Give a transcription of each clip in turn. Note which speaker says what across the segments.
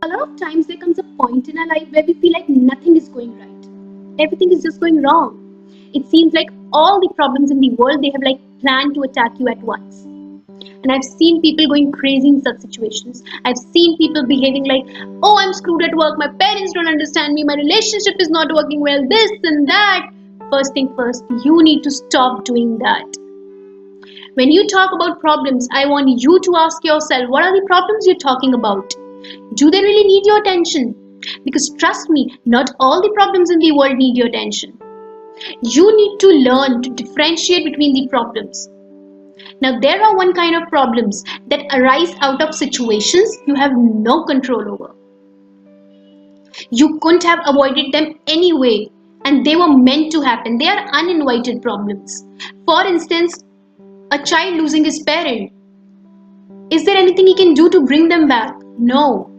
Speaker 1: lot of times there comes a point in our life where we feel like nothing is going right. Everything is just going wrong. It seems like all the problems in the world, they have like planned to attack you at once. And I've seen people going crazy in such situations. I've seen people behaving like, oh, I'm screwed at work, my parents don't understand me, my relationship is not working well, this and that. First thing first, you need to stop doing that. When you talk about problems, I want you to ask yourself, what are the problems you're talking about? Do they really need your attention? Because trust me, not all the problems in the world need your attention. You need to learn to differentiate between the problems. Now, there are one kind of problems that arise out of situations you have no control over. You couldn't have avoided them anyway, and they were meant to happen. They are uninvited problems. For instance, a child losing his parent. Is there anything he can do to bring them back? No.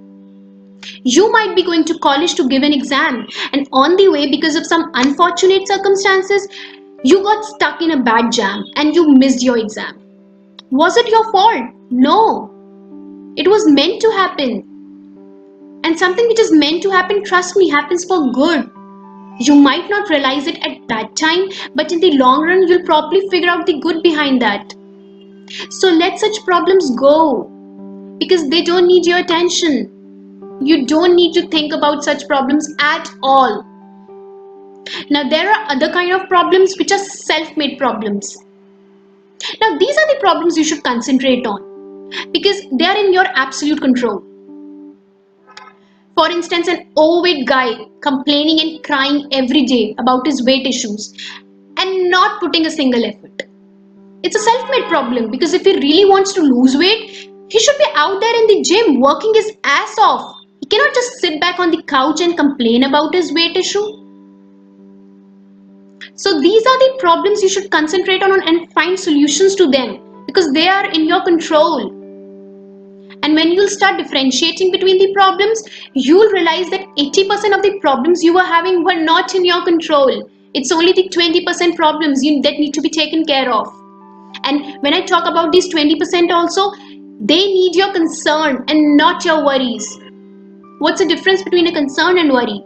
Speaker 1: You might be going to college to give an exam, and on the way, because of some unfortunate circumstances, you got stuck in a bad jam and you missed your exam. Was it your fault? No. It was meant to happen. And something which is meant to happen, trust me, happens for good. You might not realize it at that time, but in the long run, you'll probably figure out the good behind that. So let such problems go, because they don't need your attention. You don't need to think about such problems at all. Now, there are other kind of problems which are self-made problems. Now, these are the problems you should concentrate on because they are in your absolute control. For instance, an overweight guy complaining and crying every day about his weight issues and not putting a single effort. It's a self-made problem because if he really wants to lose weight, he should be out there in the gym working his ass off. He cannot just sit back on the couch and complain about his weight issue. So these are the problems you should concentrate on and find solutions to them because they are in your control. And when you'll start differentiating between the problems, you'll realize that 80% of the problems you were having were not in your control. It's only the 20% problems that need to be taken care of. And when I talk about these 20% also, they need your concern and not your worries. What's the difference between a concern and worry?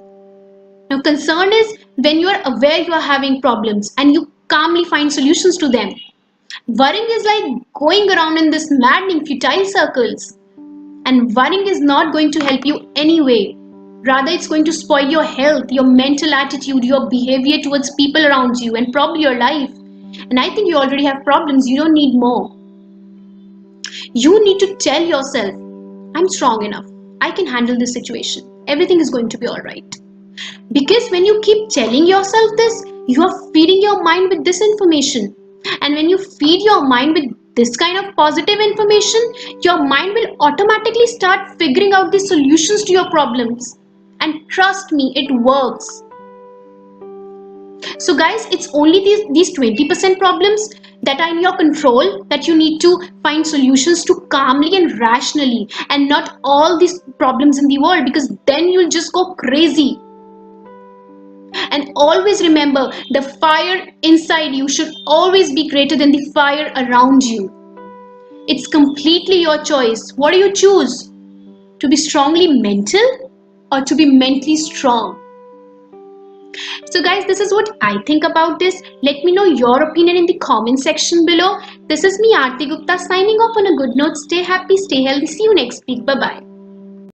Speaker 1: Now, concern is when you are aware you are having problems and you calmly find solutions to them. Worrying is like going around in this maddening futile circles. And worrying is not going to help you anyway. Rather, it's going to spoil your health, your mental attitude, your behavior towards people around you, and probably your life. And I think you already have problems. You don't need more. You need to tell yourself, I'm strong enough. I can handle this situation. Everything is going to be all right. Because when you keep telling yourself this, you are feeding your mind with this information. And when you feed your mind with this kind of positive information, your mind will automatically start figuring out the solutions to your problems. And trust me, it works. So guys, it's only these 20% problems that are in your control that you need to find solutions to calmly and rationally, and not all these problems in the world, because then you'll just go crazy. And always remember, the fire inside you should always be greater than the fire around you. It's completely your choice. What do you choose? To be strongly mental or to be mentally strong? So guys, this is what I think about this. Let me know your opinion in the comment section below. This is me, Aarti Gupta, signing off on a good note. Stay happy, stay healthy. See you next week. Bye-bye.